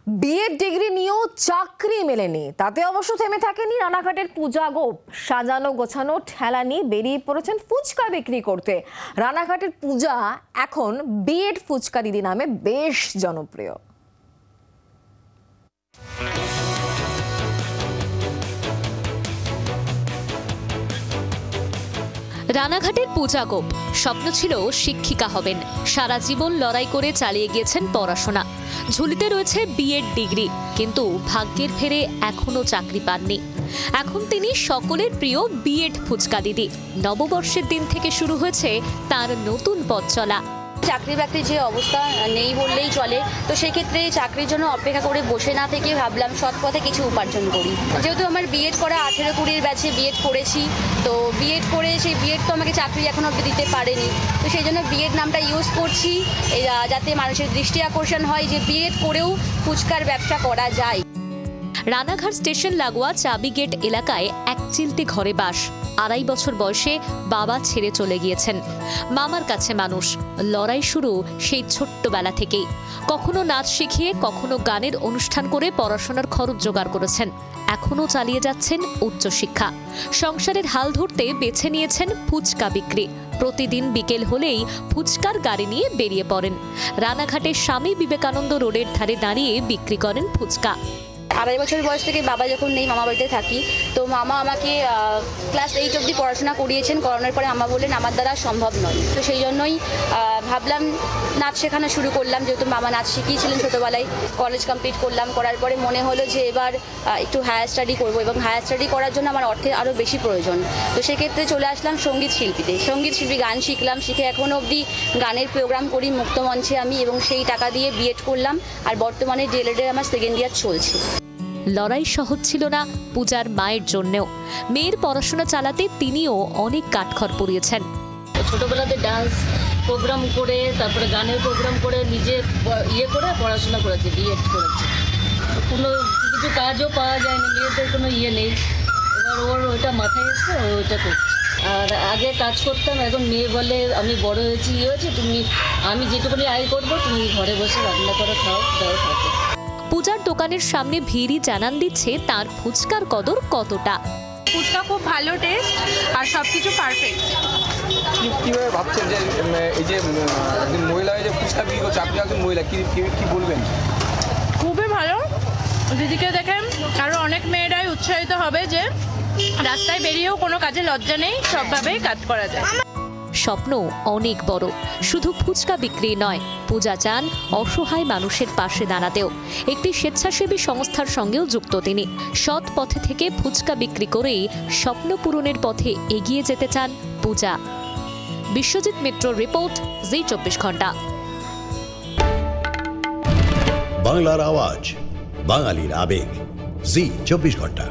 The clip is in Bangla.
বিএড ডিগ্রি নিয়েও চাকরি মেলেনি, তাতে অবশ্য থেমে থাকেনি রানাঘাটের পূজা গোপ। সাজানো গোছানো ঠেলা নিয়ে বেরিয়ে পড়েছেন ফুচকা বিক্রি করতে। রানাঘাটের পূজা এখন বিএড ফুচকা দিদি নামে বেশ জনপ্রিয়। রানাঘাটের পূজা গোপ স্বপ্ন ছিল শিক্ষিকা হবেন। সারা জীবন লড়াই করে চালিয়ে গিয়েছেন পড়াশোনা। ঝুলিতে রয়েছে বিএড ডিগ্রি, কিন্তু ভাগ্যের ফেরে এখনো চাকরি পাননি। এখন তিনি সকলের প্রিয় বিএড ফুচকা দিদি। নববর্ষের দিন থেকে শুরু হয়েছে তার নতুন পথ চলা। চাকরি বাকরির যে অবস্থা নেই বললেই চলে, তো সেক্ষেত্রে চাকরির জন্য অপেক্ষা করে বসে না থেকে ভাবলাম সৎ পথে কিছু উপার্জন করি। যেহেতু আমার বিএড করা 18-20 ব্যাচে বিএড করেছি, তো বিএড করে সেই বিএড তো আমাকে চাকরি এখনো অবধি দিতে পারেনি, তো সেই জন্য বিএড নামটা ইউজ করছি যাতে মানুষের দৃষ্টি আকর্ষণ হয় যে বিএড করেও ফুচকার ব্যবসা করা যায়। রানাঘাট স্টেশন লাগোয়া চাবি গেট এলাকায় এক চিলতে ঘরে বাস। 2.5 বছর বয়সে বাবা ছেড়ে চলে গিয়েছেন। মামার কাছে মানুষ। লড়াই শুরু সেই ছোট্টবেলা থেকেই। কখনো নাচ শিখিয়ে, কখনো গানের অনুষ্ঠান করে পড়াশোনার খরচ জোগাড় করেছেন। এখনও চালিয়ে যাচ্ছেন উচ্চশিক্ষা। সংসারের হাল ধরতে বেছে নিয়েছেন ফুচকা বিক্রি। প্রতিদিন বিকেল হলেই ফুচকার গাড়ি নিয়ে বেরিয়ে পড়েন। রানাঘাটের স্বামী বিবেকানন্দ রোডের ধারে দাঁড়িয়ে বিক্রি করেন ফুচকা। 2.5 বছর বয়স থেকে বাবা যখন নেই, মামা বাড়িতে থাকি, তো মামা আমাকে ক্লাস 8 অবধি পড়াশোনা করিয়েছেন। করানোর পরে মামা বললেন আমার দ্বারা সম্ভব নয়, তো সেই জন্যই ভাবলাম নাচ শেখানো শুরু করলাম। যেহেতু মামা নাচ শিখিয়েছিলেন ছোটোবেলায়, কলেজ কমপ্লিট করলাম। করার পরে মনে হলো যে এবার একটু হায়ার স্টাডি করবো, এবং হায়ার স্টাডি করার জন্য আমার অর্থের আরও বেশি প্রয়োজন। তো সেক্ষেত্রে চলে আসলাম সঙ্গীত শিল্পীতে। সঙ্গীত শিল্পী গান শিখলাম, শিখে এখনও অবধি গানের প্রোগ্রাম করি মুক্তমঞ্চে আমি, এবং সেই টাকা দিয়ে বিএড করলাম। আর বর্তমানে ডিএলএড আমার 2nd ইয়ার চলছে। লড়াই সহজ ছিল না পূজার মায়ের জন্যও। মেয়ের পড়াশোনা চালাতে তিনিও অনেক কাঠখড় পুড়িয়েছেন। ছোটবেলাতে ডান্স প্রোগ্রাম করে, তারপরে গানের প্রোগ্রাম করে, নিজে করে পড়াশোনা করেছি, বিএড করেছি। কোনো কিছু কাজও পাওয়া যায়নি, মেয়েদের কোনো নেই। এবার ওর ওইটা মাথায় এসে ওইটা করছে। আর আগে কাজ করতাম, এখন মেয়ে বলে আমি বড় হয়েছি, হয়েছে, আমি যেটুকুনি আয় করবো, তুমি ঘরে বসে রান্না করে খাও, দাও, থাকো। পূজার দোকানের সামনে ভিড়ই জানান দিচ্ছে তার ফুচকার কদর কতটা। ফুচকা খুব ভালো টেস্ট আর সবকিছু পারফেক্ট। কিভাবে ভাবছেন যে এই যে মহিলা যে ফুচকা বিক্রি করছে, আপনি একজন মহিলা, কি বলবেন? খুবই ভালো। দিদিকে দেখে আরো অনেক মেয়েরাই উৎসাহিত হবে যে রাস্তায় বেরিয়েও কোনো কাজে লজ্জা নেই, সবভাবেই কাজ করা যায়। স্বপ্ন অনেক বড়, শুধু ফুচকা বিক্রি নয়। পূজা চান অসহায় মানুষের পাশে দাঁড়াতেও। একটি স্বেচ্ছাসেবী সংস্থার সঙ্গেও যুক্ত তিনি। সৎ পথে থেকে ফুচকা বিক্রি করেই স্বপ্ন পূরণের পথে এগিয়ে যেতে চান পূজা। বিশ্বজিৎ মিত্র রিপোর্ট, জি 24 ঘন্টা। বাংলার আওয়াজ, বাঙালির আবেগ, জি 24 ঘন্টা।